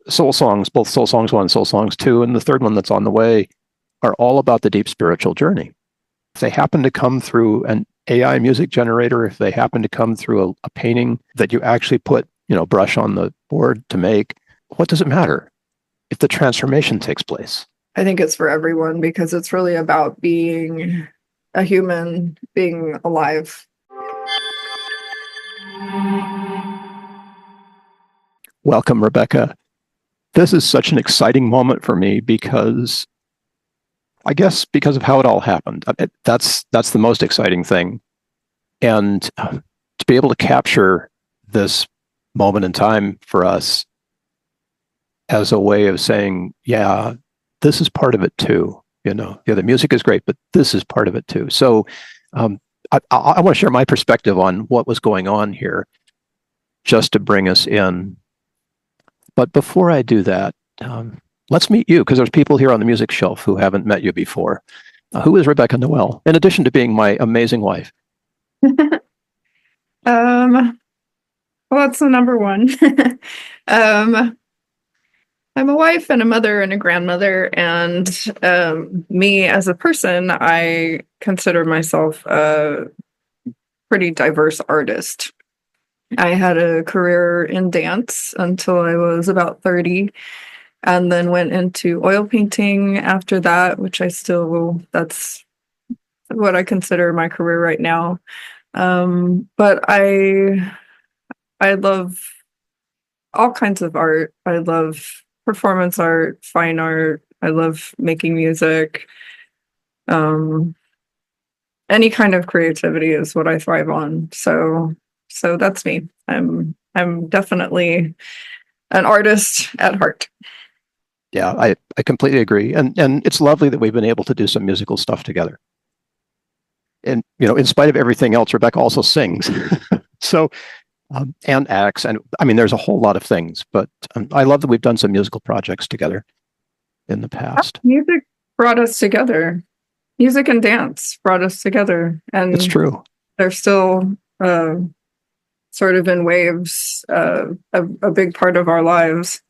soul songs, both Soul Songs 1 and Soul Songs 2, and the third one that's on the way, are all about the deep spiritual journey. If they happen to come through an AI music generator, if they happen to come through a painting that you actually put, brush on the board to make, what does it matter if the transformation takes place? I think it's for everyone because it's really about being a human, being alive. Welcome, Rebecca. This is such an exciting moment for me because I guess because of how it all happened. That's the most exciting thing. And to be able to capture this moment in time for us as a way of saying, yeah, this is part of it too. The music is great, but this is part of it too. So I want to share my perspective on what was going on here just to bring us in. But before I do that, let's meet you, because there's people here on the music shelf who haven't met you before. Who is Rebecca Noelle, in addition to being my amazing wife? Well, that's the number one. I'm a wife and a mother and a grandmother, and me as a person, I consider myself a pretty diverse artist. I had a career in dance until I was about 30, and then went into oil painting after that, which that's what I consider my career right now. But I love all kinds of art. I love performance art, fine art. I love making music. Any kind of creativity is what I thrive on. So that's me. I'm definitely an artist at heart. Yeah, I completely agree. And it's lovely that we've been able to do some musical stuff together. And, in spite of everything else, Rebecca also sings. So, and acts. And I mean, there's a whole lot of things, but I love that we've done some musical projects together in the past. Music brought us together. Music and dance brought us together. And it's true. They're still sort of in waves, a big part of our lives.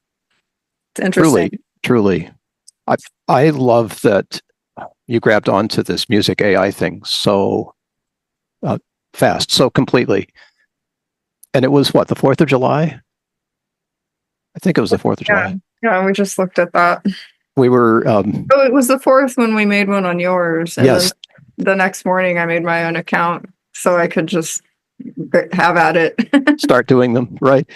It's interesting. Truly. I love that you grabbed onto this music AI thing so fast, so completely. And it was what, the 4th of July? I think it was the 4th of July. Yeah, we just looked at that. We were... it was the 4th when we made one on yours. And yes. Then the next morning I made my own account so I could just have at it. Start doing them, right?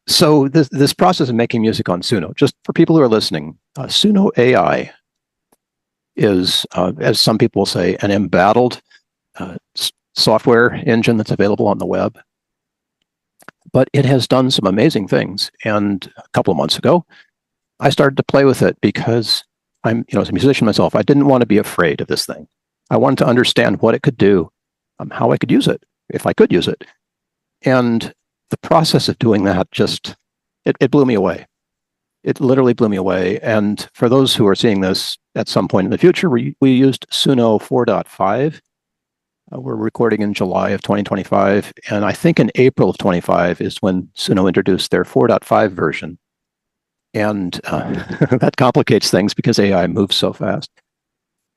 So this process of making music on Suno, just for people who are listening, Suno AI is, as some people say, an embattled software engine that's available on the web. But it has done some amazing things. And a couple of months ago, I started to play with it because I'm, as a musician myself, I didn't want to be afraid of this thing. I wanted to understand what it could do, how I could use it, if I could use it. And the process of doing that it blew me away. It literally blew me away. And for those who are seeing this at some point in the future, we used Suno 4.5. We're recording in July of 2025. And I think in April of 25 is when Suno introduced their 4.5 version. And that complicates things because AI moves so fast.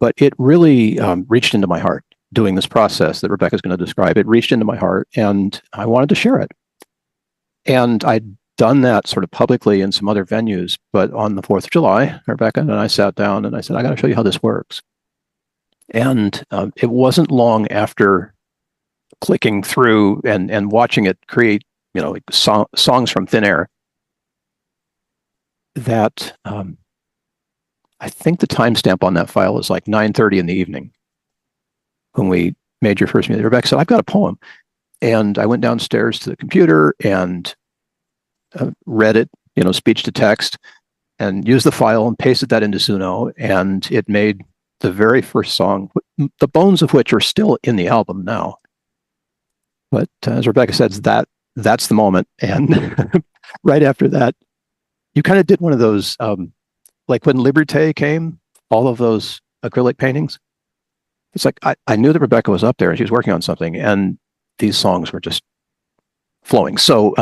But it really reached into my heart doing this process that Rebecca's going to describe. It reached into my heart and I wanted to share it. And I'd done that sort of publicly in some other venues, but on the 4th of July, Rebecca and I sat down and I said, I got to show you how this works. And it wasn't long after clicking through and watching it create, songs from thin air that I think the timestamp on that file is like 9:30 in the evening when we made your first music. Rebecca said, I've got a poem. And I went downstairs to the computer and read it, speech to text, and used the file and pasted that into Suno. And it made the very first song, the bones of which are still in the album now. But as Rebecca says, that's the moment. And right after that, you kind of did one of those, like when Liberté came, all of those acrylic paintings. It's like I knew that Rebecca was up there and she was working on something, and these songs were just flowing. So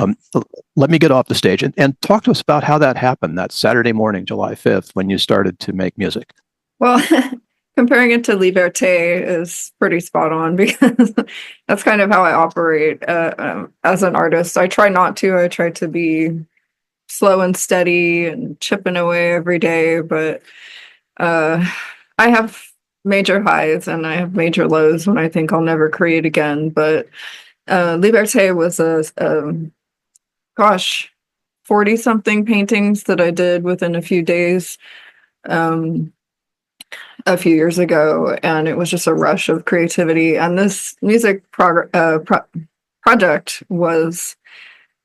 let me get off the stage and talk to us about how that happened that Saturday morning, July 5th, when you started to make music. Well, comparing it to Liberté is pretty spot on because that's kind of how I operate as an artist. I try not to. I try to be slow and steady and chipping away every day, but I have major highs and I have major lows when I think I'll never create again. But Liberté was gosh, 40 something paintings that I did within a few days. Um, a few years ago, and it was just a rush of creativity. And this project was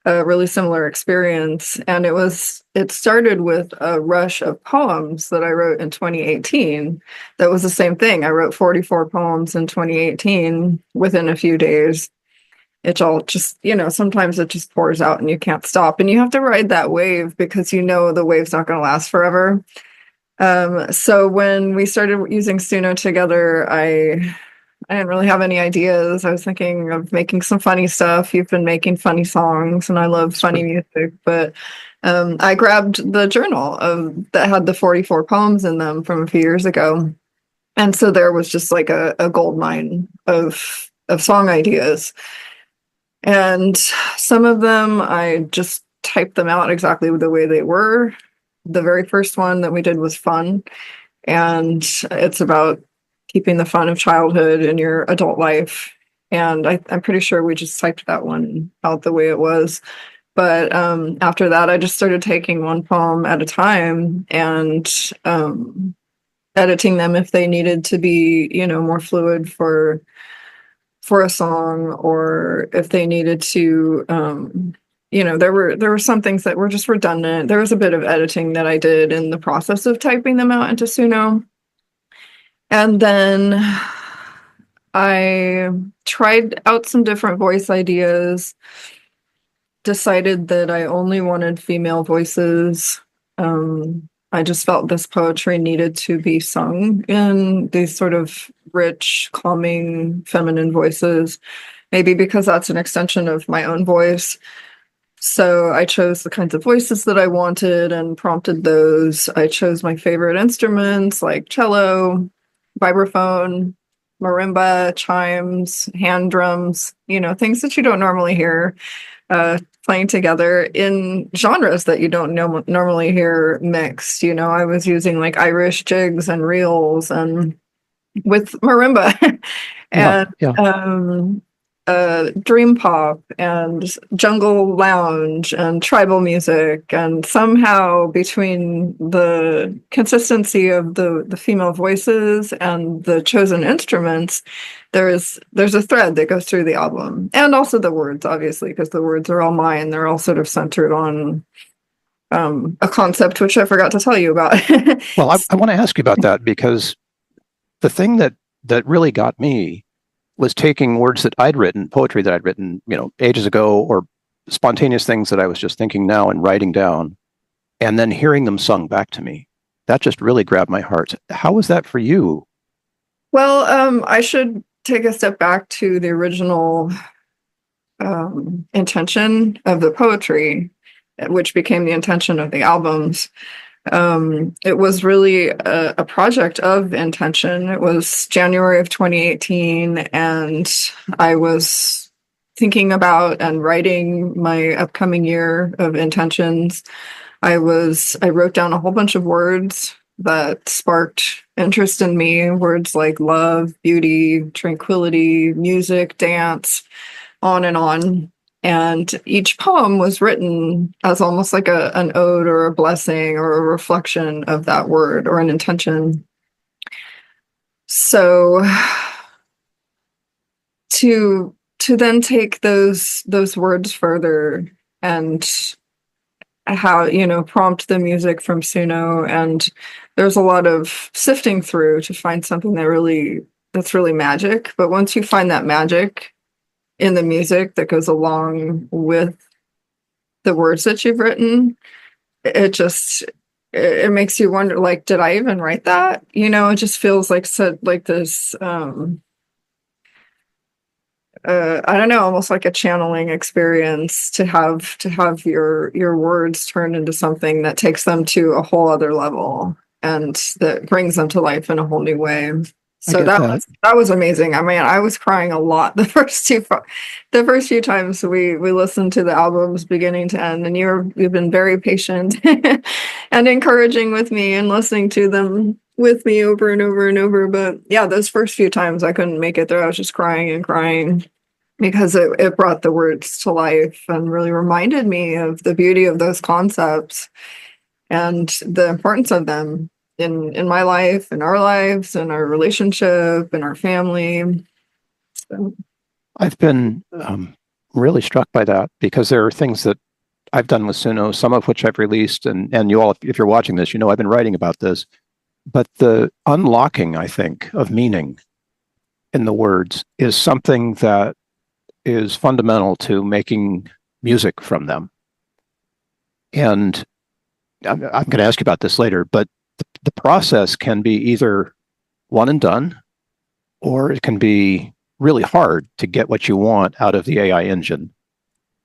a really similar experience. And it started with a rush of poems that I wrote in 2018. That was the same thing. I wrote 44 poems in 2018 within a few days. It's all just, sometimes it just pours out and you can't stop. And you have to ride that wave because the wave's not going to last forever. So when we started using Suno together, I didn't really have any ideas. I was thinking of making some funny stuff. You've been making funny songs, and I love funny music. But I grabbed the journal that had the 44 poems in them from a few years ago, and so there was just like a gold mine of song ideas. And some of them I just typed them out exactly the way they were. The very first one that we did was fun, and it's about keeping the fun of childhood in your adult life. And I'm pretty sure we just typed that one out the way it was. But after that, I just started taking one poem at a time and editing them if they needed to be, more fluid for a song, or if they needed to. There were some things that were just redundant. There was a bit of editing that I did in the process of typing them out into Suno. And then I tried out some different voice ideas, decided that I only wanted female voices. I just felt this poetry needed to be sung in these sort of rich, calming, feminine voices, maybe because that's an extension of my own voice. So I chose the kinds of voices that I wanted and prompted those. I chose my favorite instruments like cello, vibraphone, marimba, chimes, hand drums, things that you don't normally hear playing together in genres that you don't normally hear mixed. I was using like Irish jigs and reels and with marimba Yeah, and yeah. dream pop and jungle lounge and tribal music, and somehow between the consistency of the female voices and the chosen instruments, there's a thread that goes through the album, and also the words, obviously, because the words are all mine. They're all sort of centered on a concept which I forgot to tell you about. Well, I want to ask you about that because the thing that really got me was taking words that I'd written, poetry that I'd written, ages ago, or spontaneous things that I was just thinking now and writing down, and then hearing them sung back to me. That just really grabbed my heart. How was that for you? Well, I should take a step back to the original intention of the poetry, which became the intention of the albums. It was really a project of intention. It was January of 2018, and I was thinking about and writing my upcoming year of intentions. I wrote down a whole bunch of words that sparked interest in me, words like love, beauty, tranquility, music, dance, on and on. And each poem was written as almost like an ode or a blessing or a reflection of that word or an intention. So to then take those words further and how, prompt the music from Suno, and there's a lot of sifting through to find something that's really magic. But once you find that magic in the music that goes along with the words that you've written, it makes you wonder, like, did I even write that? It just feels like this I don't know, almost like a channeling experience to have your words turned into something that takes them to a whole other level and that brings them to life in a whole new way. I So get that. that was amazing. I mean, I was crying a lot the first few times we listened to the albums beginning to end, and you've been very patient and encouraging with me and listening to them with me over and over and over. But yeah, those first few times I couldn't make it through. I was just crying and crying because it brought the words to life and really reminded me of the beauty of those concepts and the importance of them in my life, in our lives, in our relationship, in our family. So, I've been really struck by that because there are things that I've done with Suno, some of which I've released, and you all, if you're watching this, you know I've been writing about this. But the unlocking, I think, of meaning in the words is something that is fundamental to making music from them. And I'm going to ask you about this later, but the process can be either one and done, or it can be really hard to get what you want out of the AI engine.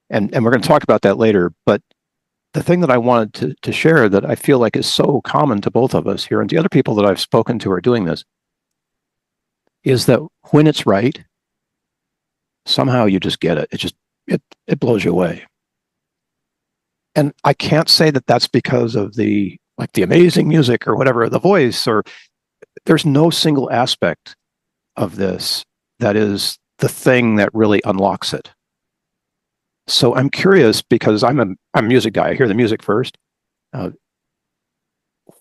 And we're going to talk about that later. But the thing that I wanted to share that I feel like is so common to both of us here and the other people that I've spoken to are doing this is that when it's right, somehow you just get it. It blows you away. And I can't say that that's because of the amazing music or whatever, the voice, or there's no single aspect of this that is the thing that really unlocks it. So I'm curious because I'm a music guy. I hear the music first.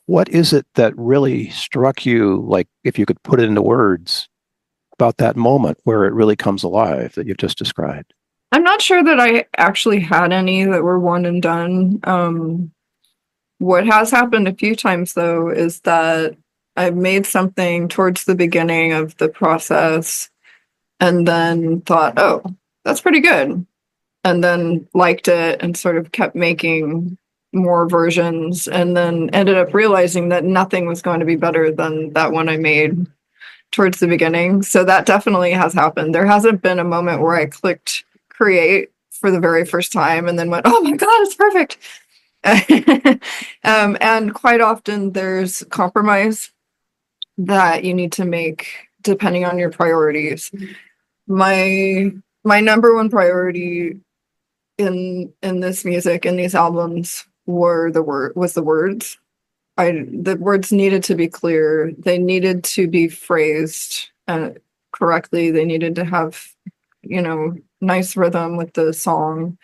What is it that really struck you, like if you could put it into words, about that moment where it really comes alive that you've just described? I'm not sure that I actually had any that were one and done. What has happened a few times though is that I've made something towards the beginning of the process and then thought, oh, that's pretty good. And then liked it and sort of kept making more versions and then ended up realizing that nothing was going to be better than that one I made towards the beginning. So that definitely has happened. There hasn't been a moment where I clicked create for the very first time and then went, oh my God, it's perfect. And quite often there's compromise that you need to make depending on your priorities. My number one priority in this music, in these albums, was the words. The words needed to be clear. They needed to be phrased correctly. They needed to have, nice rhythm with the song.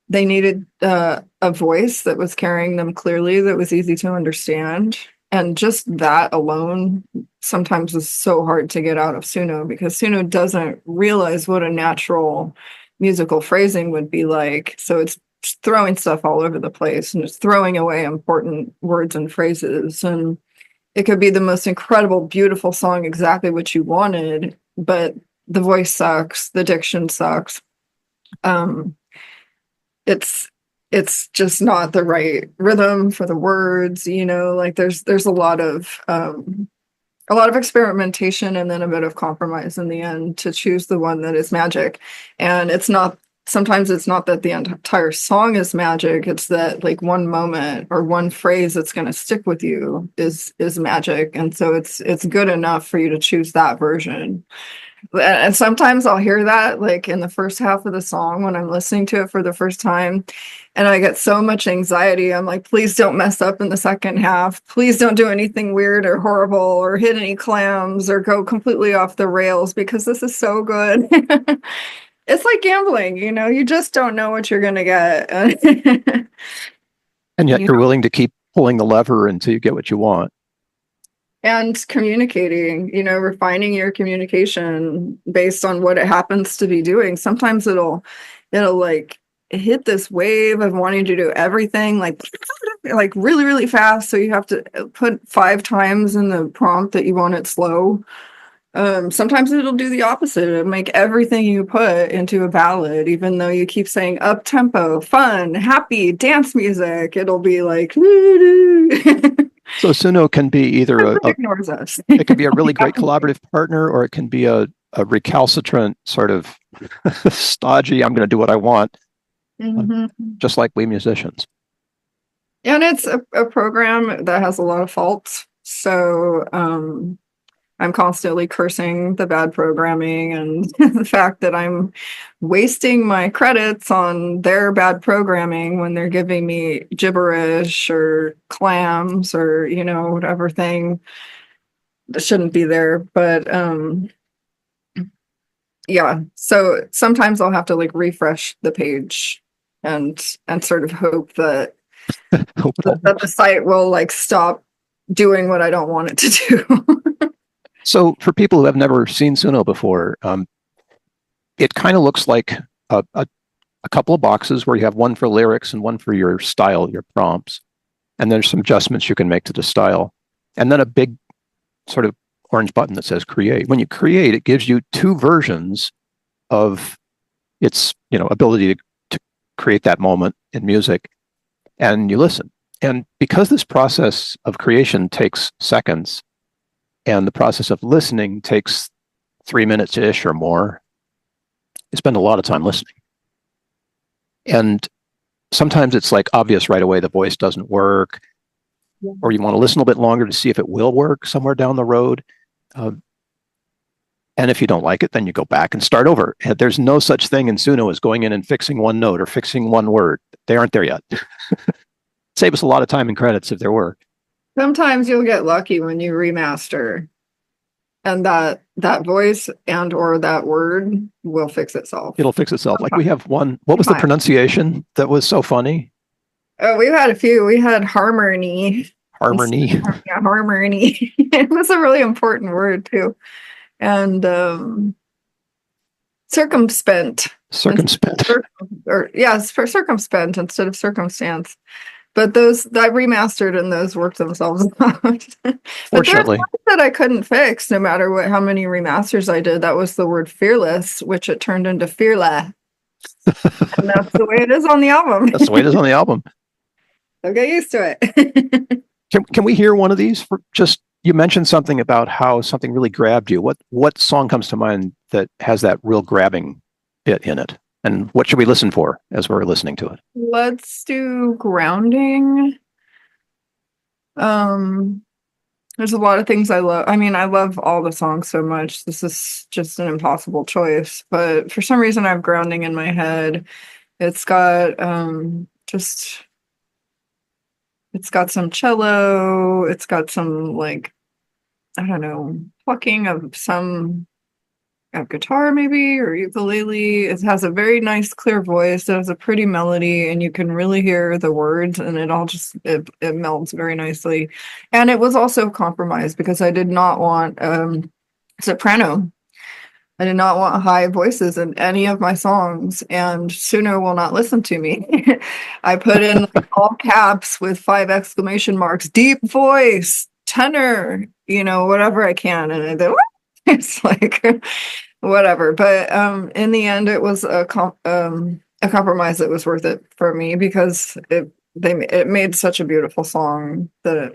They needed a voice that was carrying them clearly, that was easy to understand. And just that alone sometimes is so hard to get out of Suno because Suno doesn't realize what a natural musical phrasing would be like. So it's throwing stuff all over the place and it's throwing away important words and phrases. And it could be the most incredible, beautiful song, exactly what you wanted, but the voice sucks, the diction sucks. It's just not the right rhythm for the words, like there's a lot of experimentation and then a bit of compromise in the end to choose the one that is magic. And sometimes it's not that the entire song is magic, it's that like one moment or one phrase that's going to stick with you is magic. And so it's good enough for you to choose that version. And sometimes I'll hear that like in the first half of the song when I'm listening to it for the first time. And I get so much anxiety. I'm like, please don't mess up in the second half. Please don't do anything weird or horrible or hit any clams or go completely off the rails because this is so good. It's like gambling, you just don't know what you're going to get. And yet you're willing to keep pulling the lever until you get what you want. And communicating, refining your communication based on what it happens to be doing. Sometimes it'll like hit this wave of wanting to do everything like really, really fast. So you have to put 5 times in the prompt that you want it slow. Sometimes it'll do the opposite. It'll make everything you put into a ballad, even though you keep saying up tempo, fun, happy, dance music. It'll be like, So Suno can be either ignores us. it can be a really great collaborative partner, or it can be a a recalcitrant sort of stodgy, I'm going to do what I want, just like we musicians. And it's a program that has a lot of faults. So I'm constantly cursing the bad programming and the fact that I'm wasting my credits on their bad programming when they're giving me gibberish or clams or, whatever thing that shouldn't be there. But yeah, so sometimes I'll have to like refresh the page and sort of hope that the site will like stop doing what I don't want it to do. So for people who have never seen Suno before, it kind of looks like a couple of boxes where you have one for lyrics and one for your style, your prompts. And there's some adjustments you can make to the style. And then a big sort of orange button that says create. When you create, it gives you two versions of its ability to create that moment in music. And you listen. And because this process of creation takes seconds and the process of listening takes 3 minutes-ish or more, you spend a lot of time listening. And sometimes it's like obvious right away the voice doesn't work, or you want to listen a little bit longer to see if it will work somewhere down the road. And if you don't like it, then you go back and start over. And there's no such thing in Suno as going in and fixing one note or fixing one word. They aren't there yet. Save us a lot of time and credits if there were. Sometimes you'll get lucky when you remaster and that voice and or that word will fix itself. It'll fix itself. Like we have one. What was the pronunciation that was so funny? Oh, we've had a few. We had harmony. Harmony. Yeah, harmony. It was a really important word too. And circumspect. Circumspect. Or yes, for circumspect instead of circumstance. But those I remastered and those worked themselves out. But Fortunately, there's one that I couldn't fix no matter how many remasters I did. That was the word fearless, which it turned into fearless. And that's the way it is on the album. That's the way it is on the album. So get used to it. Can we hear one of these? For just you mentioned something about how something really grabbed you. What song comes to mind that has that real grabbing bit in it? And what should we listen for as we're listening to it? Let's do grounding. There's a lot of things I love. I mean, I love all the songs so much. This is just an impossible choice. But for some reason I have grounding in my head. It's got it's got some cello, it's got some like, I don't know, plucking of some guitar maybe or ukulele. It has a very nice clear voice. It has a pretty melody and you can really hear the words and it all just it melds very nicely. And it was also compromised because I did not want soprano. I did not want high voices in any of my songs, and Suno will not listen to me. I put in like all caps with 5 exclamation marks, deep voice, tenor, whatever I can, and it's like whatever. But in the end, it was a compromise that was worth it for me because it made such a beautiful song that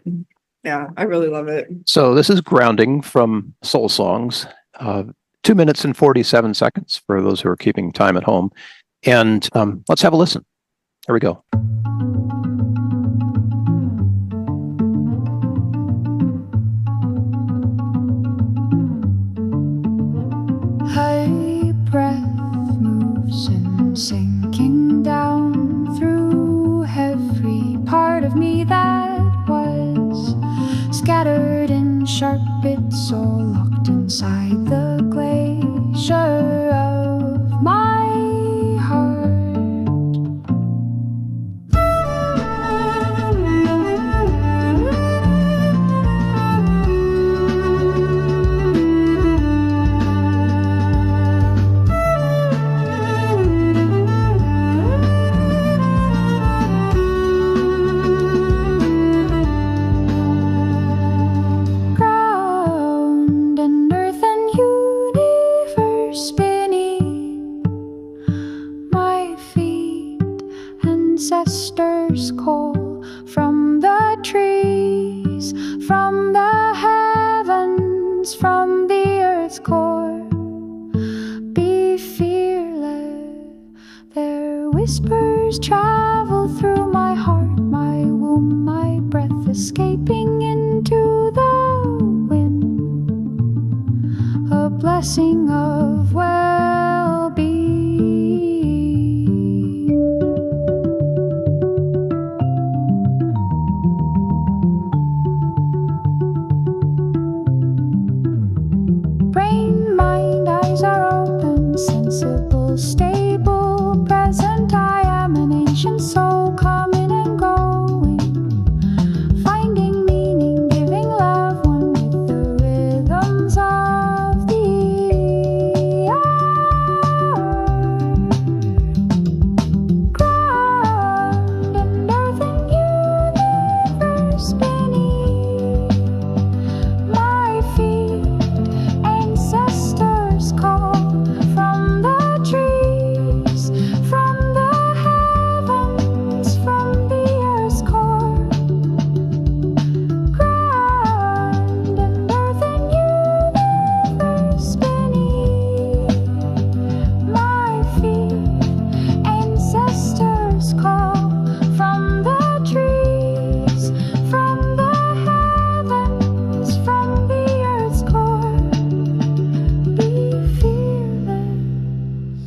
I really love it. So this is Grounding from Soul Songs. 2 minutes and 47 seconds for those who are keeping time at home. And let's have a listen. Here we go. Her breath moves in, sinking down through every part of me that was scattered in sharp bits, all locked inside the glacier of my heart. Ground and earth and universe beneath my feet. Ancestors call from the trees, from the heavens, from the earth's core. whispers travel through my heart, my womb, my breath escaping into the wind. A blessing of well-being. Brain, mind, eyes are open, sensible, stable, present. I am an ancient soul coming and going, finding meaning, giving love, one with the rhythms of the earth. Ground and earth and universe beneath my feet. Ancestors call from the trees, from the heavens, from the earth's core. Ground and earth and universe beneath my feet. Ancestors call from the trees, from the heavens, from the earth's core. Be fearless.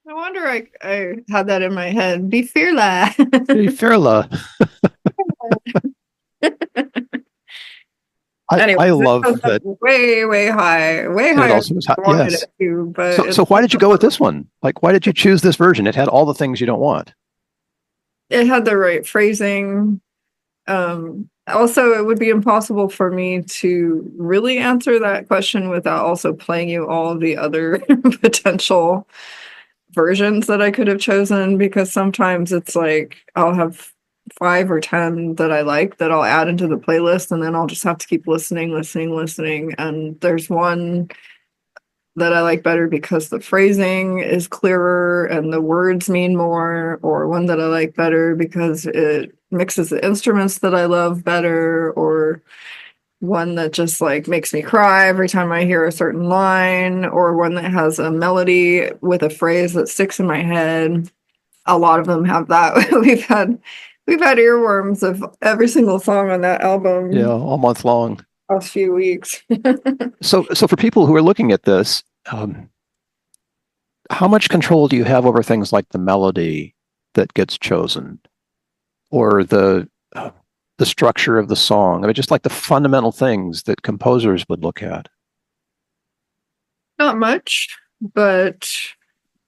No wonder I had that in my head. Be fearless. Hey, Fairla, I Anyways, love goes up that. way, way high, way It higher also than was I wanted yes. it to. But So why did you go with this one? Like, why did you choose this version? It had all the things you don't want. it had the right phrasing. Also, it would be impossible for me to really answer that question without also playing you all of the other potential versions that I could have chosen, because sometimes it's like I'll have 5 or 10 that I like that I'll add into the playlist, and then I'll just have to keep listening. And there's one that I like better because the phrasing is clearer and the words mean more, or one that I like better because it mixes the instruments that I love better, or one that just like makes me cry every time I hear a certain line, or one that has a melody with a phrase that sticks in my head. A lot of them have that. We've had earworms of every single song on that album Yeah, all month long. last few weeks. So for people who are looking at this, how much control do you have over things like the melody that gets chosen, or the structure of the song? I mean, just like the fundamental things that composers would look at. Not much, but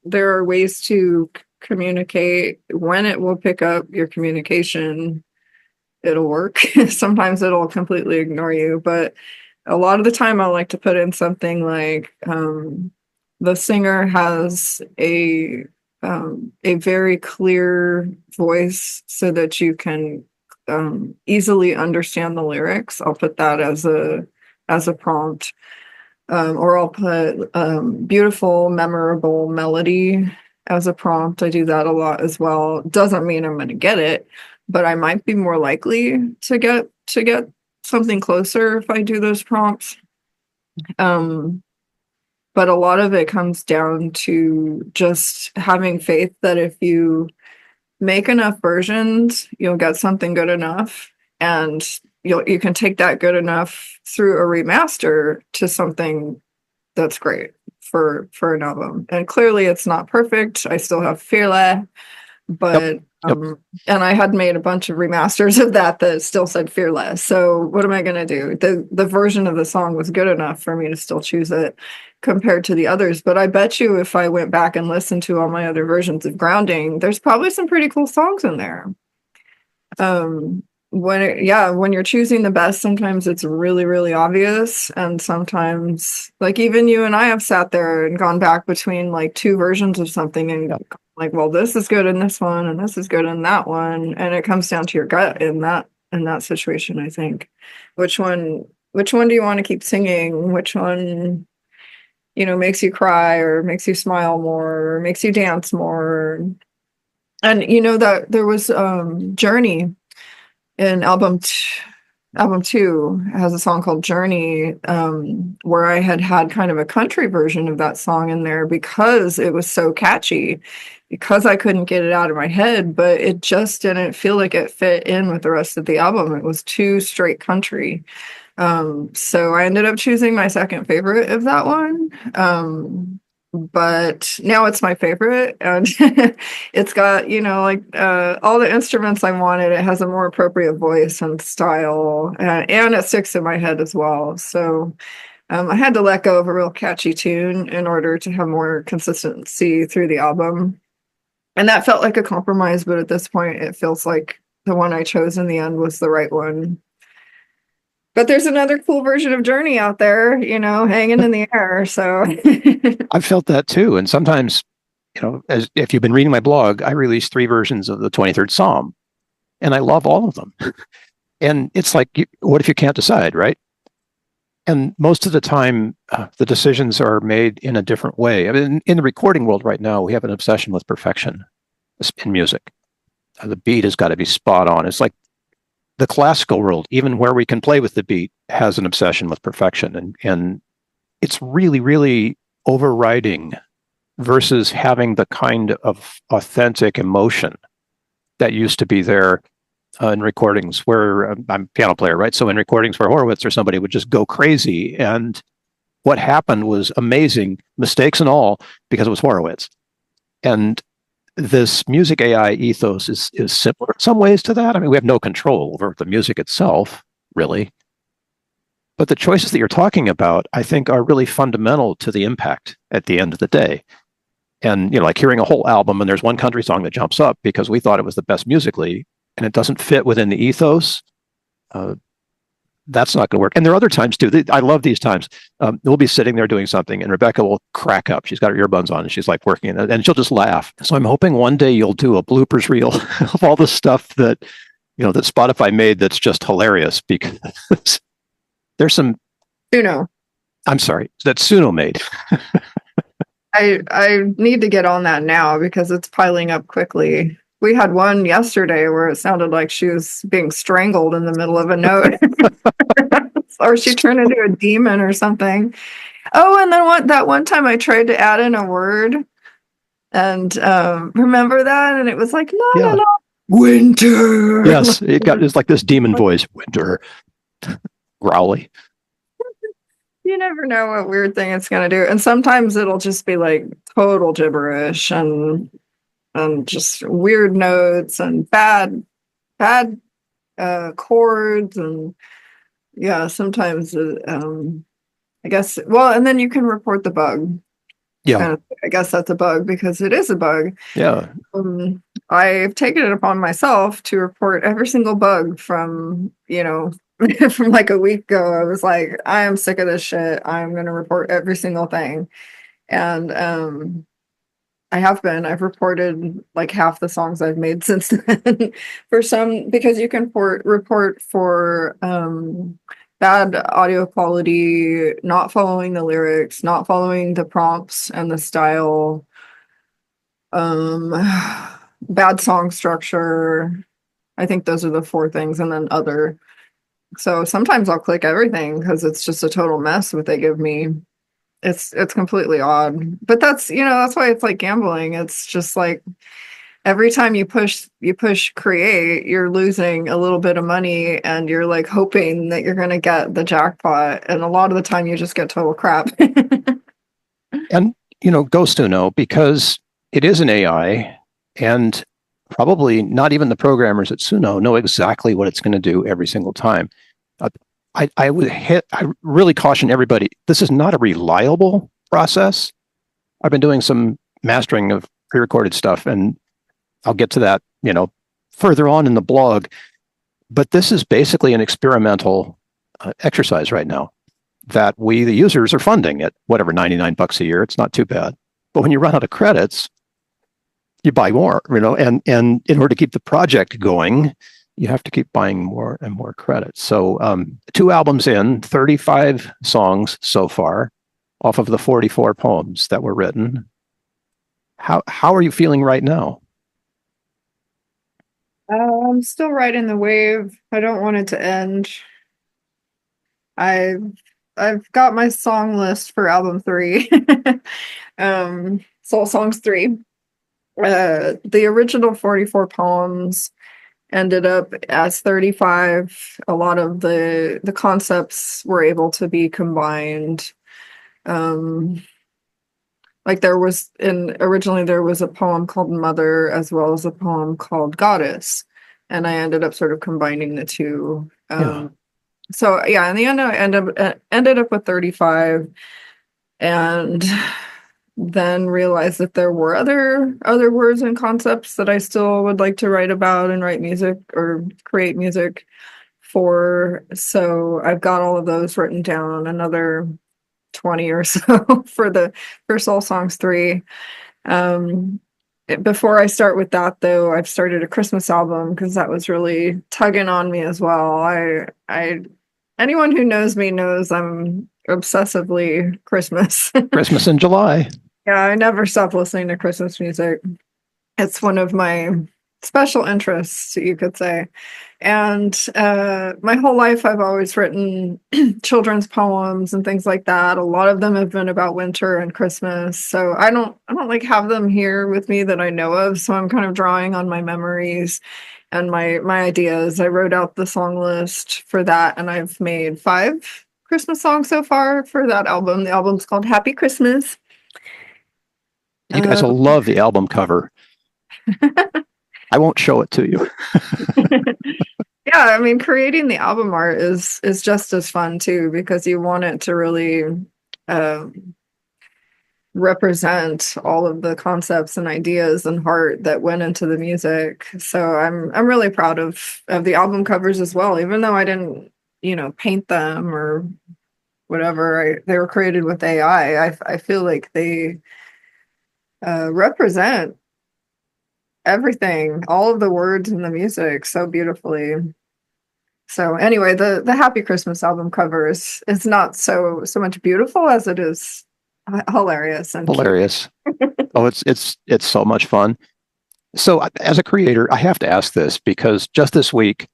there are ways to communicate. When it will pick up your communication, it'll work. Sometimes it'll completely ignore you, but a lot of the time I like to put in something like the singer has a very clear voice so that you can easily understand the lyrics. I'll put that as a prompt. Or I'll put beautiful, memorable melody as a prompt. I do that a lot as well. Doesn't mean I'm going to get it, but I might be more likely to get something closer if I do those prompts. But a lot of it comes down to just having faith that if you make enough versions, you'll get something good enough, and you can take that good enough through a remaster to something that's great for an album. And clearly it's not perfect. I still have Fearless, but Yep. And I had made a bunch of remasters of that still said Fearless. So what am I going to do? The version of the song was good enough for me to still choose it compared to the others. But I bet you if I went back and listened to all my other versions of Grounding, there's probably some pretty cool songs in there. When you're choosing the best, sometimes it's really, really obvious. And sometimes, like, even you and I have sat there and gone back between like 2 versions of something and like, well, this is good in this one and this is good in that one. And it comes down to your gut in that situation, I think. Which one do you want to keep singing? Which one, makes you cry or makes you smile more or makes you dance more? And that there was Journey in album album 2 has a song called Journey, where I had kind of a country version of that song in there because it was so catchy, because I couldn't get it out of my head, but it just didn't feel like it fit in with the rest of the album. It was too straight country. So I ended up choosing my second favorite of that one. But now it's my favorite, and it's got, like all the instruments I wanted. It has a more appropriate voice and style, and it sticks in my head as well. So I had to let go of a real catchy tune in order to have more consistency through the album. And that felt like a compromise, but at this point, it feels like the one I chose in the end was the right one. But there's another cool version of Journey out there, hanging in the air. So I've felt that too. And sometimes, as if you've been reading my blog, I released 3 versions of the 23rd Psalm, and I love all of them. And it's like, what if you can't decide, right? And most of the time, the decisions are made in a different way. I mean, in the recording world right now, we have an obsession with perfection in music. The beat has got to be spot on. It's like the classical world, even where we can play with the beat, has an obsession with perfection. And it's really, really overriding versus having the kind of authentic emotion that used to be there in recordings where I'm a piano player, right? So in recordings where Horowitz or somebody would just go crazy. And what happened was amazing, mistakes and all, because it was Horowitz. And this music AI ethos is similar in some ways to that. I mean, we have no control over the music itself, really. But the choices that you're talking about, I think, are really fundamental to the impact at the end of the day. And, like hearing a whole album and there's one country song that jumps up because we thought it was the best musically, and it doesn't fit within the ethos, that's not going to work. And there are other times too. I love these times. We'll be sitting there doing something, and Rebecca will crack up. She's got her earbuds on, and she's like working, and she'll just laugh. So I'm hoping one day you'll do a bloopers reel of all the stuff that that Spotify made that's just hilarious, because there's some. Suno. I'm sorry, that Suno made. I need to get on that now because it's piling up quickly. We had one yesterday where it sounded like she was being strangled in the middle of a note. Or she turned into a demon or something. Oh, and then that one time I tried to add in a word, and remember that? And it was like, la, la, Yeah. la, winter. Yes, it's like this demon voice, winter, growly. You never know what weird thing it's going to do. And sometimes it'll just be like total gibberish and just weird notes and bad chords. And yeah, sometimes I guess, well, and then you can report the bug. Yeah. I guess that's a bug because it is a bug. Yeah. I've taken it upon myself to report every single bug from, from like a week ago. I was like, I am sick of this shit. I'm going to report every single thing. And I've reported like half the songs I've made since then for some, because you can report for bad audio quality, not following the lyrics, not following the prompts and the style, bad song structure. I think those are the 4 things, and then other. So sometimes I'll click everything because it's just a total mess what they give me. It's completely odd. But that's why it's like gambling. It's just like every time you push create, you're losing a little bit of money, and you're like hoping that you're gonna get the jackpot. And a lot of the time you just get total crap. And Ghost to know, because it is an AI, and probably not even the programmers at Suno know exactly what it's going to do every single time. I really caution everybody, this is not a reliable process. I've been doing some mastering of pre-recorded stuff, and I'll get to that, further on in the blog. But this is basically an experimental exercise right now that we, the users, are funding at whatever, $99 a year. It's not too bad. But when you run out of credits, you buy more, and in order to keep the project going, you have to keep buying more and more credits. So 2 albums in, 35 songs so far, off of the 44 poems that were written. How are you feeling right now? I'm still riding the wave. I don't want it to end. I've I've got my song list for album 3. Soul Songs 3. The original 44 poems ended up as 35. A lot of the concepts were able to be combined. Um, like originally there was a poem called Mother as well as a poem called Goddess, and I ended up sort of combining the two. Yeah. So yeah, in the end, I ended up with 35, and then realized that there were other words and concepts that I still would like to write about and write music or create music for. So I've got all of those written down, another 20 or so for Soul Songs 3. Before I start with that though, I've started a Christmas album because that was really tugging on me as well. I anyone who knows me knows I'm obsessively Christmas. Christmas in July. Yeah, I never stop listening to Christmas music. It's one of my special interests, you could say. And my whole life, I've always written children's poems and things like that. A lot of them have been about winter and Christmas. So I don't like have them here with me that I know of. So I'm kind of drawing on my memories and my ideas. I wrote out the song list for that, and I've made 5 Christmas songs so far for that album. The album's called Happy Christmas. You guys will love the album cover. I won't show it to you. Yeah, I mean, creating the album art is just as fun too, because you want it to really represent all of the concepts and ideas and heart that went into the music. So I'm really proud of the album covers as well, even though I didn't, paint them or whatever. They were created with AI. I feel like they represent everything, all of the words in the music so beautifully. So anyway, the Happy Christmas album cover is not so much beautiful as it is hilarious and Hilarious. Oh, it's so much fun. So as a creator, I have to ask this because just this week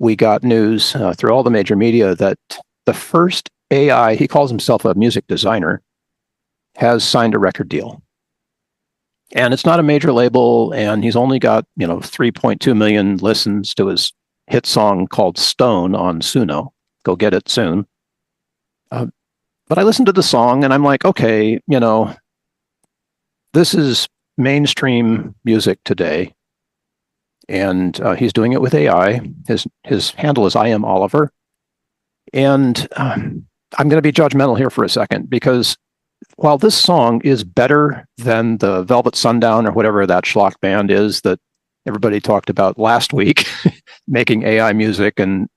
we got news through all the major media that the first AI, he calls himself a music designer, has signed a record deal. And it's not a major label, and he's only got 3.2 million listens to his hit song called Stone on Suno. Go get it soon. But I listened to the song and I'm like, okay, this is mainstream music today. And he's doing it with AI. His handle is I am Oliver. And I'm going to be judgmental here for a second because while this song is better than the Velvet Sundown or whatever that schlock band is that everybody talked about last week, making AI music and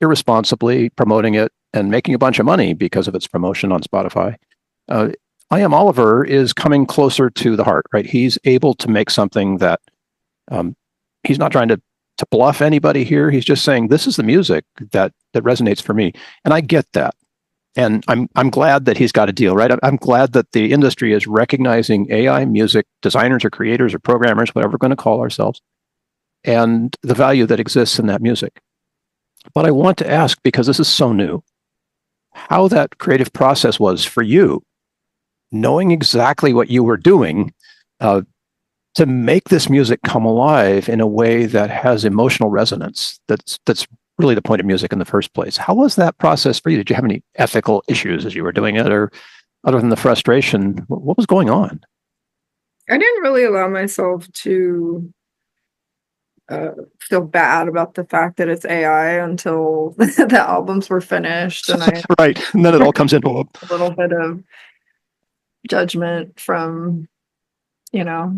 irresponsibly promoting it and making a bunch of money because of its promotion on Spotify. I Am Oliver is coming closer to the heart, right? He's able to make something that he's not trying to bluff anybody here. He's just saying, this is the music that resonates for me. And I get that. And I'm glad that he's got a deal, right? I'm glad that the industry is recognizing AI music designers or creators or programmers, whatever we're going to call ourselves, and the value that exists in that music. But I want to ask, because this is so new, how that creative process was for you, knowing exactly what you were doing to make this music come alive in a way that has emotional resonance. That's really the point of music in the first place. How was that process for you? Did you have any ethical issues as you were doing it, or other than the frustration, what was going on? I didn't really allow myself to feel bad about the fact that it's AI until the albums were finished, and I Right, and then it all comes into a little bit of judgment from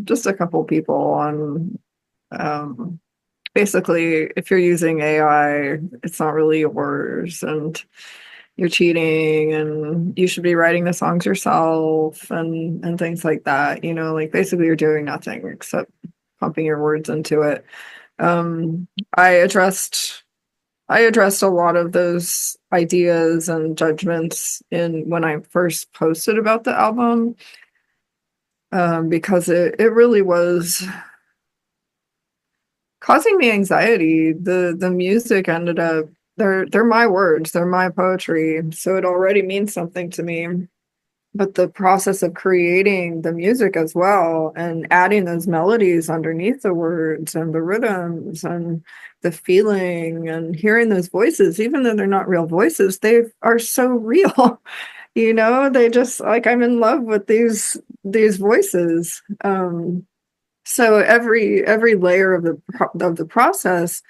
just a couple people on basically, if you're using AI, it's not really yours and you're cheating and you should be writing the songs yourself and things like that. Like basically you're doing nothing except pumping your words into it. I addressed a lot of those ideas and judgments when I first posted about the album, because it really was causing me anxiety. The music ended up they're my words, they're my poetry, so it already means something to me. But the process of creating the music as well and adding those melodies underneath the words and the rhythms and the feeling and hearing those voices, even though they're not real voices, they are so real. They just like, I'm in love with these voices. So every layer of the process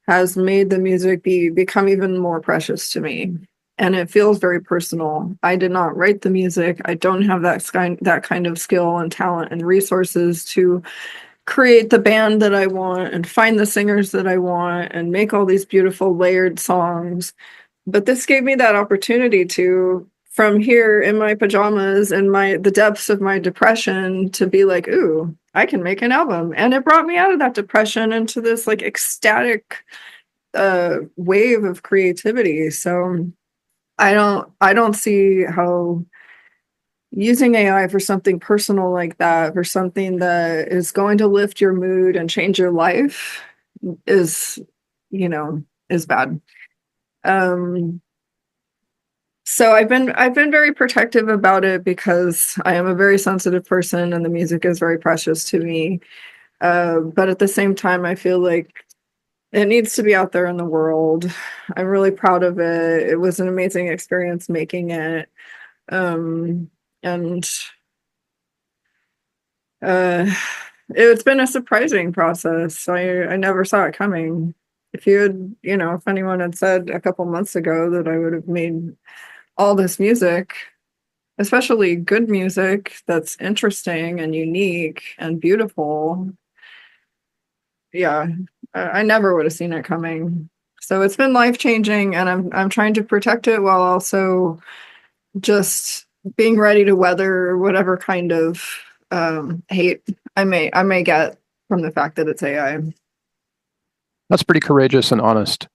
has made the music become even more precious to me. And it feels very personal. I did not write the music. I don't have that kind of skill and talent and resources to create the band that I want and find the singers that I want and make all these beautiful layered songs. But this gave me that opportunity to, from here in my pajamas and the depths of my depression, to be like, ooh, I can make an album. And it brought me out of that depression into this like ecstatic wave of creativity. So I don't see how using AI for something personal like that, for something that is going to lift your mood and change your life, is, is bad. So I've been very protective about it because I am a very sensitive person and the music is very precious to me. But at the same time, I feel like it needs to be out there in the world. I'm really proud of it. It was an amazing experience making it. And it's been a surprising process. I never saw it coming. If if anyone had said a couple months ago that I would have made all this music, especially good music that's interesting and unique and beautiful, yeah, I never would have seen it coming. So it's been life-changing, and I'm trying to protect it while also just being ready to weather whatever kind of hate I may get from the fact that it's AI. That's pretty courageous and honest.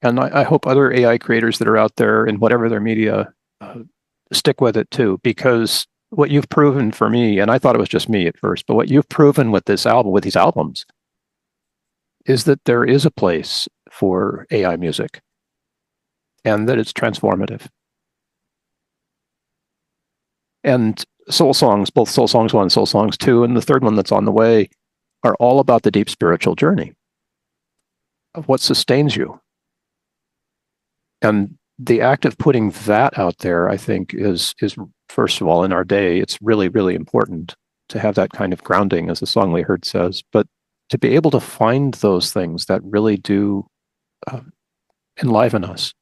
And I hope other AI creators that are out there in whatever their media stick with it too, because what you've proven for me, and I thought it was just me at first, but what you've proven with this album, with these albums, is that there is a place for AI music and that it's transformative. And Soul Songs, both Soul Songs 1, Soul Songs 2, and the third one that's on the way, are all about the deep spiritual journey of what sustains you. And the act of putting that out there, I think, is first of all, in our day, it's really, really important to have that kind of grounding, as the song we heard says, but to be able to find those things that really do enliven us.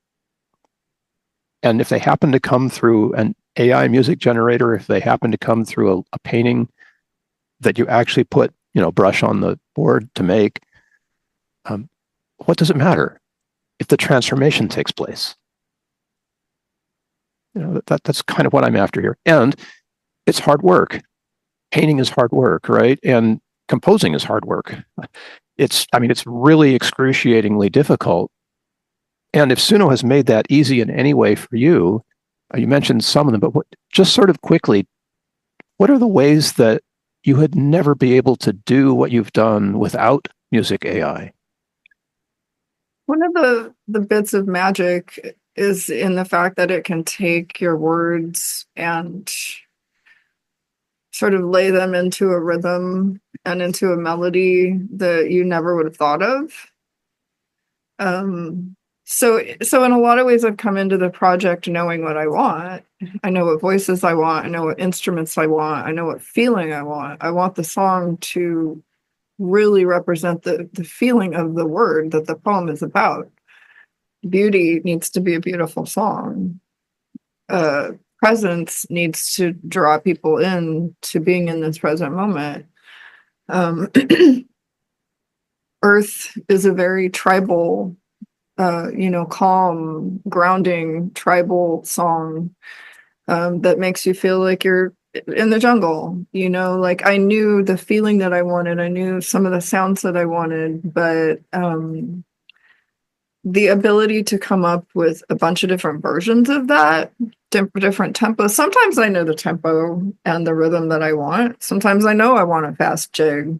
And if they happen to come through an AI music generator, if they happen to come through a painting that you actually put, brush on the board to make, what does it matter if the transformation takes place? That's kind of what I'm after here. And it's hard work. Painting is hard work, right? And composing is hard work. It's really excruciatingly difficult. And if Suno has made that easy in any way for you, you mentioned some of them, but just sort of quickly, what are the ways that you would never be able to do what you've done without music AI? One of the bits of magic is in the fact that it can take your words and sort of lay them into a rhythm and into a melody that you never would have thought of. So in a lot of ways, I've come into the project knowing what I want. I know what voices I want. I know what instruments I want. I know what feeling I want. I want the song to really represent the feeling of the word that the poem is about. Beauty needs to be a beautiful song. Presence needs to draw people in to being in this present moment. Earth is a very tribal, calm, grounding, tribal song that makes you feel like you're in the jungle. Like I knew the feeling that I wanted. I knew some of the sounds that I wanted, but the ability to come up with a bunch of different versions of that, different tempos. Sometimes I know the tempo and the rhythm that I want. Sometimes I know I want a fast jig.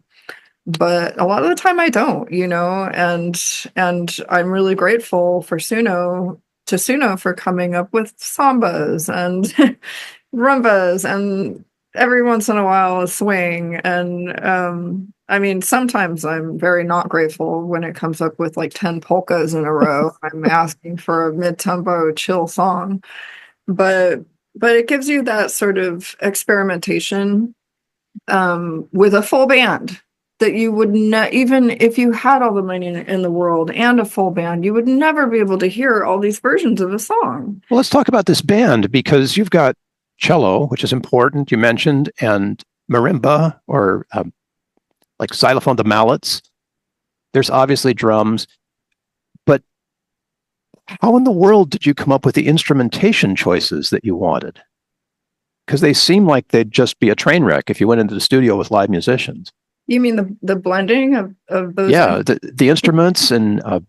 but a lot of the time I don't, and I'm really grateful for Suno for coming up with sambas and rumbas and every once in a while a swing. And I mean, sometimes I'm very not grateful when it comes up with like 10 polkas in a row. I'm asking for a mid-tempo chill song, but it gives you that sort of experimentation with a full band that you would not, even if you had all the money in the world and a full band, you would never be able to hear all these versions of a song. Well, let's talk about this band, because you've got cello, which is important, you mentioned, and marimba, or like xylophone, the mallets. There's obviously drums, but how in the world did you come up with the instrumentation choices that you wanted? Because they seem like they'd just be a train wreck if you went into the studio with live musicians. You mean the blending of those? Yeah, the instruments, and I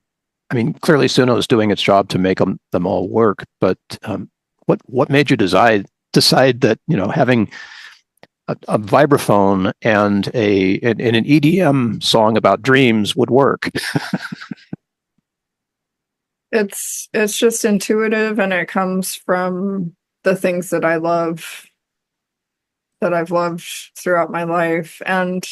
mean, clearly Suno is doing its job to make them all work. But what made you decide that, having a vibraphone and an EDM song about dreams would work? It's just intuitive, and it comes from the things that I love, that I've loved throughout my life. And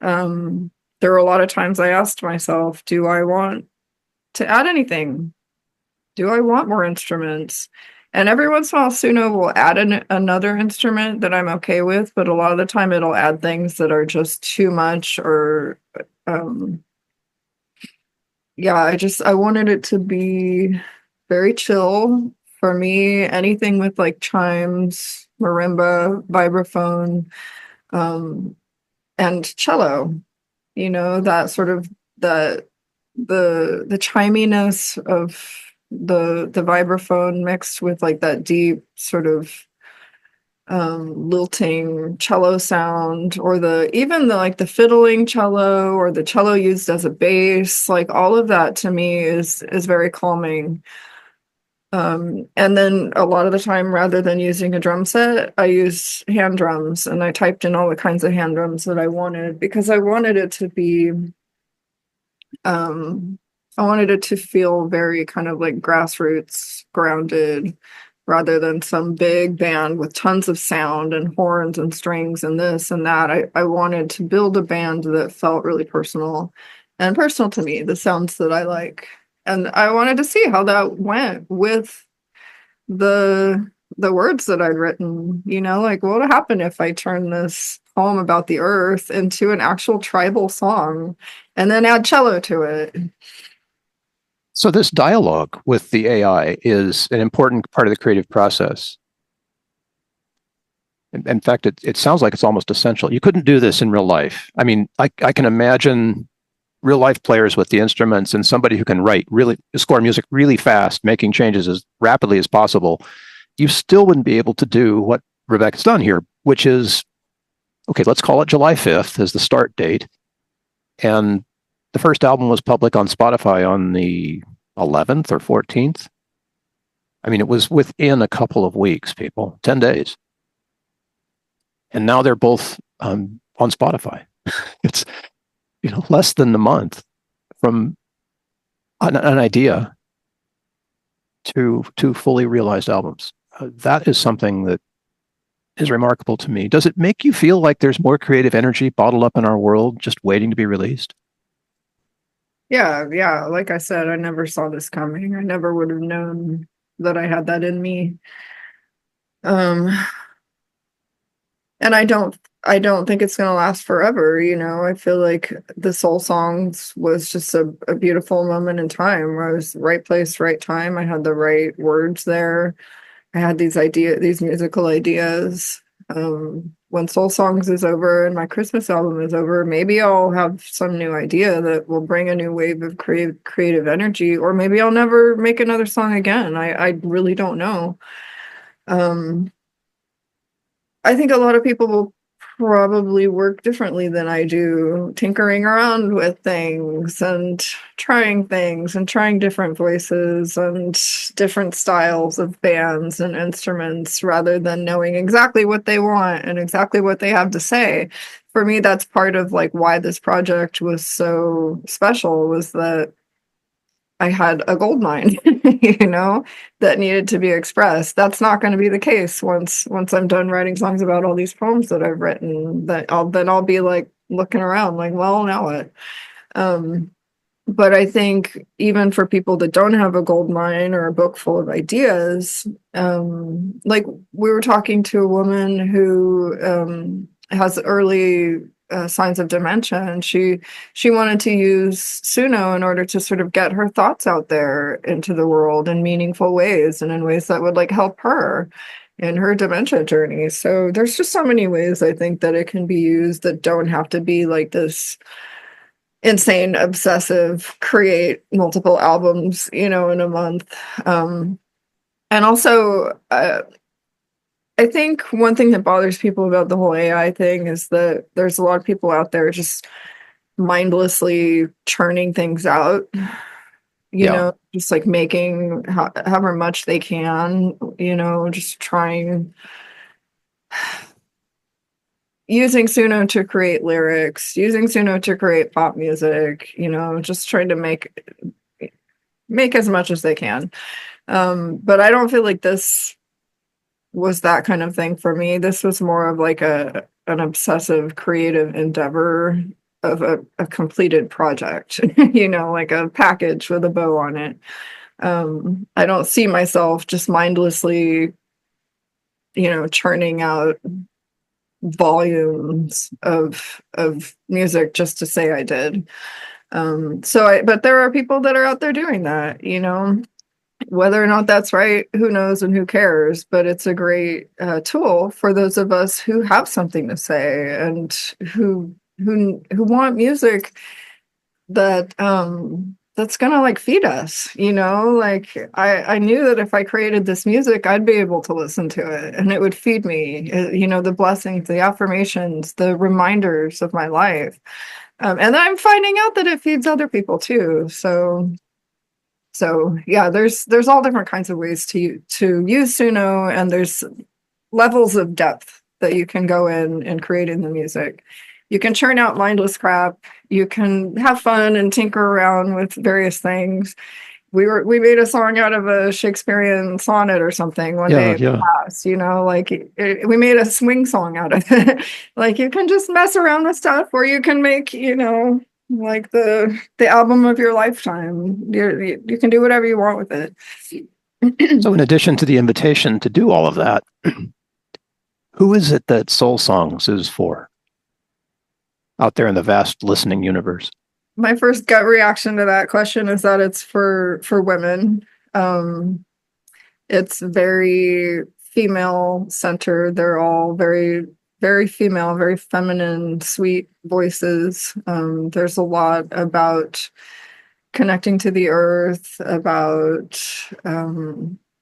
there were a lot of times I asked myself, do I want to add anything? Do I want more instruments? And every once in a while, Suno will add another instrument that I'm okay with, but a lot of the time it'll add things that are just too much, or I wanted it to be very chill. For me, anything with like chimes, marimba, vibraphone, and cello, that sort of the chiminess of the vibraphone mixed with like that deep sort of lilting cello sound, or even the like the fiddling cello, or the cello used as a bass, like all of that to me is very calming. And then a lot of the time, rather than using a drum set, I use hand drums, and I typed in all the kinds of hand drums that I wanted, because I wanted it to be I wanted it to feel very kind of like grassroots, grounded, rather than some big band with tons of sound and horns and strings and this and that. I wanted to build a band that felt really personal to me, the sounds that I like. And I wanted to see how that went with the words that I'd written, like what would happen if I turn this poem about the earth into an actual tribal song and then add cello to it. So this dialogue with the AI is an important part of the creative process. In fact, it sounds like it's almost essential. You couldn't do this in real life. I mean, I can imagine real life players with the instruments and somebody who can score music really fast, making changes as rapidly as possible. You still wouldn't be able to do what Rebecca's done here, which is, okay, let's call it July 5th as the start date. And the first album was public on Spotify on the 11th or 14th. I mean, it was within a couple of weeks, 10 days. And now they're both on Spotify. It's, less than a month from an idea to fully realized albums. That is something that is remarkable to me. Does it make you feel like there's more creative energy bottled up in our world just waiting to be released? Yeah. Like I said, I never saw this coming. I never would have known that I had that in me. And I don't think it's going to last forever. I feel like the Soul Songs was just a beautiful moment in time where I was right place, right time. I had the right words there. I had these musical ideas. When Soul Songs is over and my Christmas album is over, maybe I'll have some new idea that will bring a new wave of creative energy, or maybe I'll never make another song again. I really don't know. I think a lot of people will probably work differently than I do, tinkering around with things and trying different voices and different styles of bands and instruments rather than knowing exactly what they want and exactly what they have to say. For me, that's part of like why this project was so special, was that I had a gold mine, that needed to be expressed. That's not going to be the case once I'm done writing songs about all these poems that I've written. I'll be like looking around like, well, now what? Um, but I think even for people that don't have a gold mine or a book full of ideas, like we were talking to a woman who has early signs of dementia, and she wanted to use Suno in order to sort of get her thoughts out there into the world in meaningful ways and in ways that would like help her in her dementia journey. So there's just so many ways I think that it can be used that don't have to be like this insane obsessive create multiple albums in a month. And also I think one thing that bothers people about the whole AI thing is that there's a lot of people out there just mindlessly churning things out, Yeah. just like making however much they can, just trying, using Suno to create lyrics, using Suno to create pop music, just trying to make as much as they can. But I don't feel like this was that kind of thing for me. This was more of like an obsessive creative endeavor of a completed project, like a package with a bow on it. I don't see myself just mindlessly, churning out volumes of music just to say I did. But there are people that are out there doing that, whether or not that's right, who knows and who cares, but it's a great tool for those of us who have something to say and who want music that's gonna like feed us, like I knew that if I created this music I'd be able to listen to it and it would feed me, the blessings, the affirmations, the reminders of my life. And I'm finding out that it feeds other people too. So yeah, there's all different kinds of ways to use Suno, and there's levels of depth that you can go in creating the music. You can churn out mindless crap. You can have fun and tinker around with various things. We made a song out of a Shakespearean sonnet or something one day in Yeah. class, we made a swing song out of it. Like you can just mess around with stuff, or you can make, like the album of your lifetime. You can do whatever you want with it. So in addition to the invitation to do all of that, who is it that Soul Songs is for out there in the vast listening universe? My first gut reaction to that question is that it's for women. It's very female centered. They're all very, very female, very feminine, sweet voices. There's a lot about connecting to the earth, about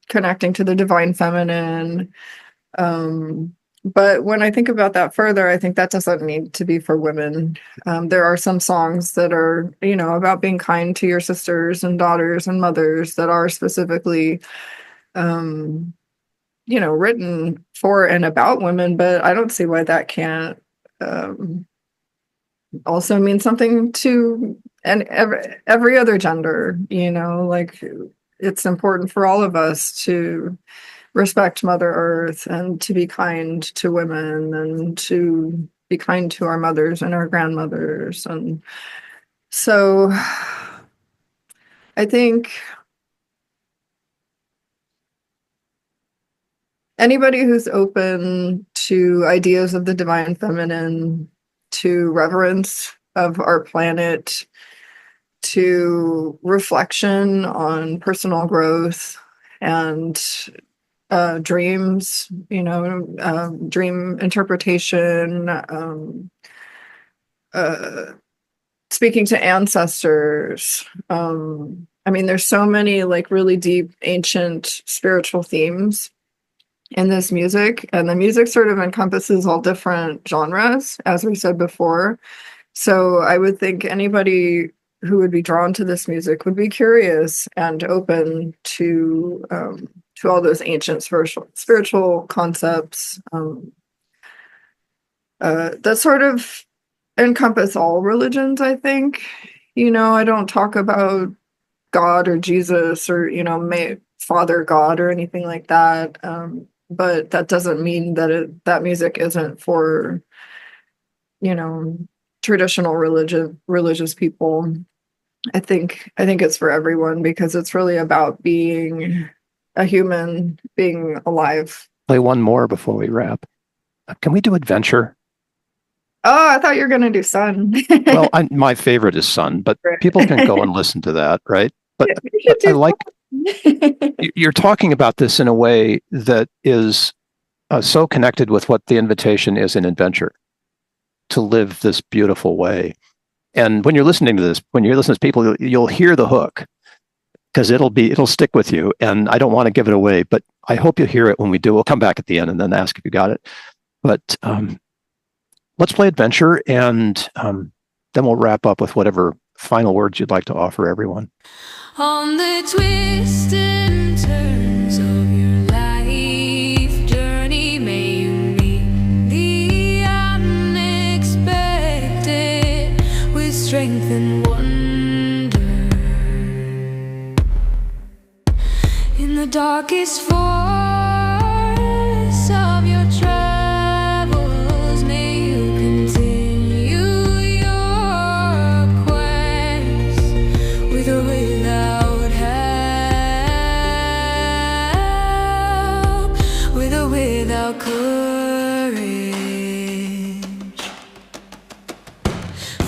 connecting to the divine feminine. But when I think about that further, I think that doesn't need to be for women. There are some songs that are, about being kind to your sisters and daughters and mothers that are specifically, written for and about women. But I don't see why that can't also mean something to and every other gender. Like it's important for all of us to respect Mother Earth and to be kind to women and to be kind to our mothers and our grandmothers. And so I think anybody who's open to ideas of the divine feminine, to reverence of our planet, to reflection on personal growth and dreams, dream interpretation, speaking to ancestors. There's so many like really deep, ancient spiritual themes in this music, and the music sort of encompasses all different genres, as we said before. So I would think anybody who would be drawn to this music would be curious and open to all those ancient spiritual concepts that sort of encompass all religions, I think. I don't talk about God or Jesus or, Father God or anything like that. But that doesn't mean that that music isn't for, you know, traditional religious people. I think it's for everyone because it's really about being a human, being alive. Play one more before we wrap. Can we do Adventure? Oh, I thought you were going to do Sun. Well, my favorite is Sun, but people can go and listen to that, right? But I like you're talking about this in a way that is so connected with what the invitation is in Adventure, to live this beautiful way. And when you're listening to this, when you're listening to people, you'll hear the hook because it'll stick with you. And I don't want to give it away, but I hope you hear it when we do. We'll come back at the end and then ask if you got it. But let's play Adventure, and then we'll wrap up with whatever final words you'd like to offer everyone. On the twists and turns of your life journey, may you meet the unexpected with strength and wonder. In the darkest forests of your travels, may you continue your quest with or without help, with or without courage.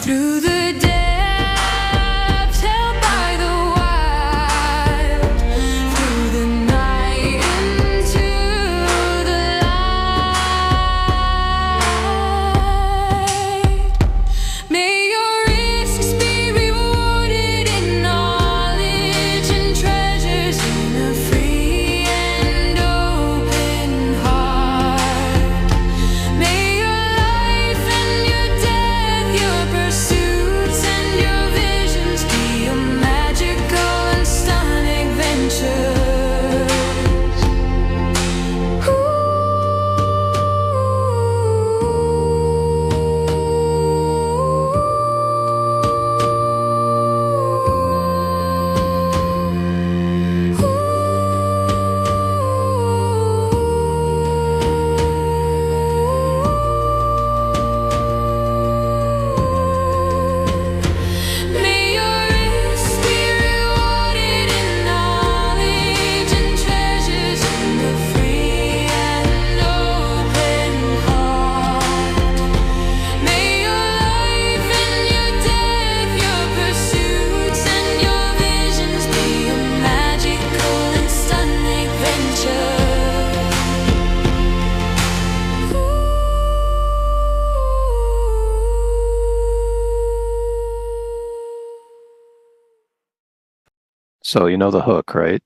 Through the depths held by the wild, through the night into the light, may your risks be rewarded in knowledge and treasures, in a free and open heart. May your life and your death, your pursuits and your visions be a magical and stunning adventures. May your risks be rewarded in knowledge and treasures, in the free and open heart. May your life and your death, your pursuits and your visions be a magical and stunning adventure. So you know the hook, right?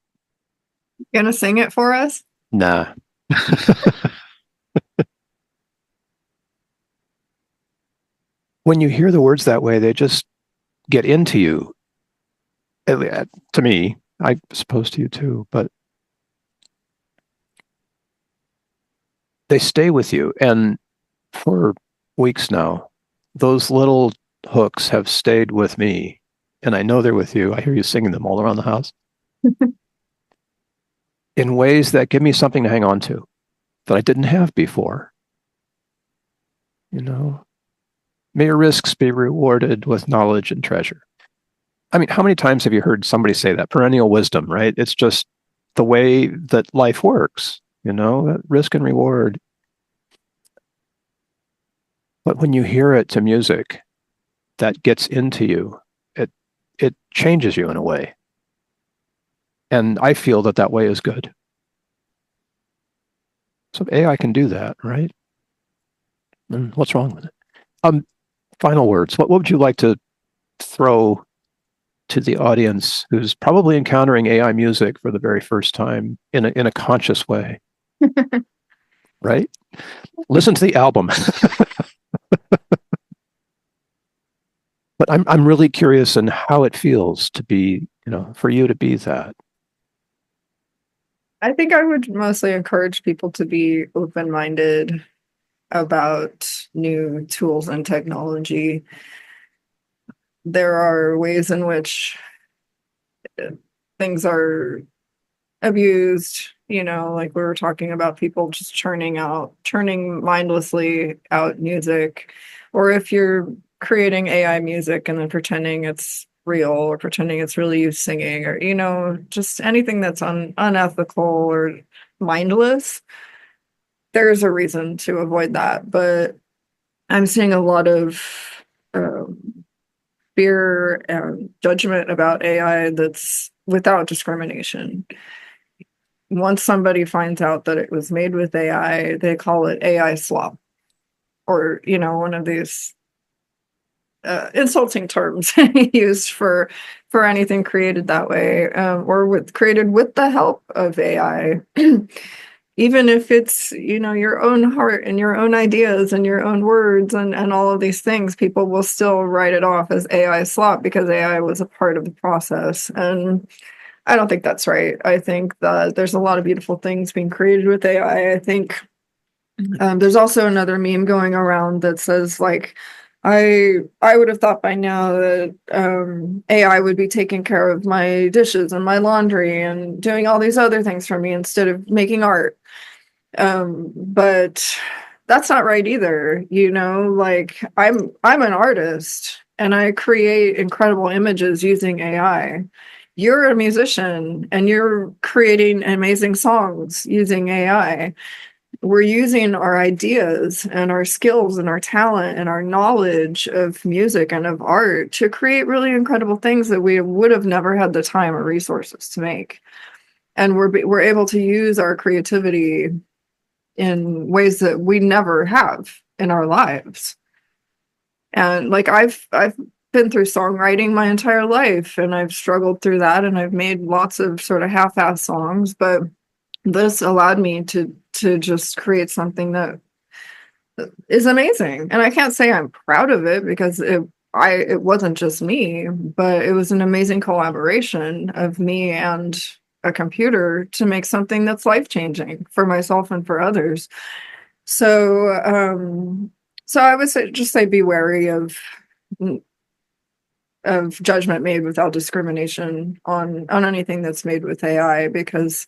Gonna sing it for us? Nah. When you hear the words that way, they just get into you. To me, I suppose to you too, but they stay with you. And for weeks now, those little hooks have stayed with me. And I know they're with you. I hear you singing them all around the house in ways that give me something to hang on to that I didn't have before. May your risks be rewarded with knowledge and treasure. I mean, how many times have you heard somebody say that? Perennial wisdom, right? It's just the way that life works, risk and reward. But when you hear it to music, that gets into you. It changes you in a way. And I feel that way is good. So AI can do that, right? And what's wrong with it? Final words. What would you like to throw to the audience who's probably encountering AI music for the very first time in a conscious way? right? Listen to the album. But I'm really curious in how it feels to be, for you to be that. I think I would mostly encourage people to be open-minded about new tools and technology. There are ways in which things are abused, like we were talking about people just churning mindlessly out music, or if you're creating AI music and then pretending it's real or pretending it's really you singing, or just anything that's unethical or mindless. There's a reason to avoid that, but I'm seeing a lot of um, fear and judgment about AI that's without discrimination. Once somebody finds out that it was made with AI, they call it AI slop, or one of these insulting terms used for anything created that way, or created with the help of AI. Even if it's your own heart and your own ideas and your own words and all of these things, people will still write it off as AI slop because AI was a part of the process. And I don't think that's right. I think that there's a lot of beautiful things being created with AI. I think there's also another meme going around that says like, I would have thought by now that AI would be taking care of my dishes and my laundry and doing all these other things for me instead of making art. But that's not right either. Like I'm an artist and I create incredible images using AI. You're a musician and you're creating amazing songs using AI. We're using our ideas and our skills and our talent and our knowledge of music and of art to create really incredible things that we would have never had the time or resources to make. And we're able to use our creativity in ways that we never have in our lives. And like I've been through songwriting my entire life and I've struggled through that and I've made lots of sort of half-ass songs, but this allowed me to just create something that is amazing. And I can't say I'm proud of it because it wasn't just me, but it was an amazing collaboration of me and a computer to make something that's life-changing for myself and for others. So I would say be wary of judgment made without discrimination on anything that's made with AI, because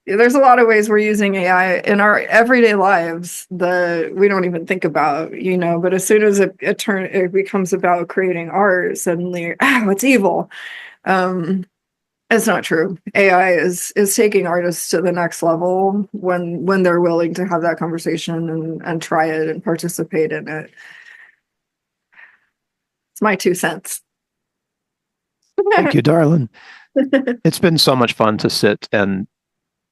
there's a lot of ways we're using AI in our everyday lives that we don't even think about, but as soon as it becomes about creating art, suddenly, it's evil. It's not true. AI is taking artists to the next level when they're willing to have that conversation and try it and participate in it. It's my 2 cents. Thank you, darling. It's been so much fun to sit and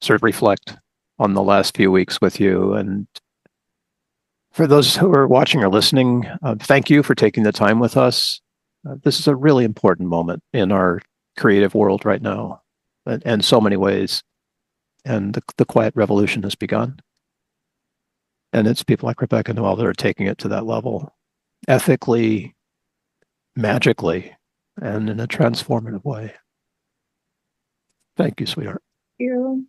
sort of reflect on the last few weeks with you. And for those who are watching or listening, thank you for taking the time with us. This is a really important moment in our creative world right now, in so many ways. And the quiet revolution has begun. And it's people like Rebecca and Noelle that are taking it to that level, ethically, magically, and in a transformative way. Thank you, sweetheart. Thank you.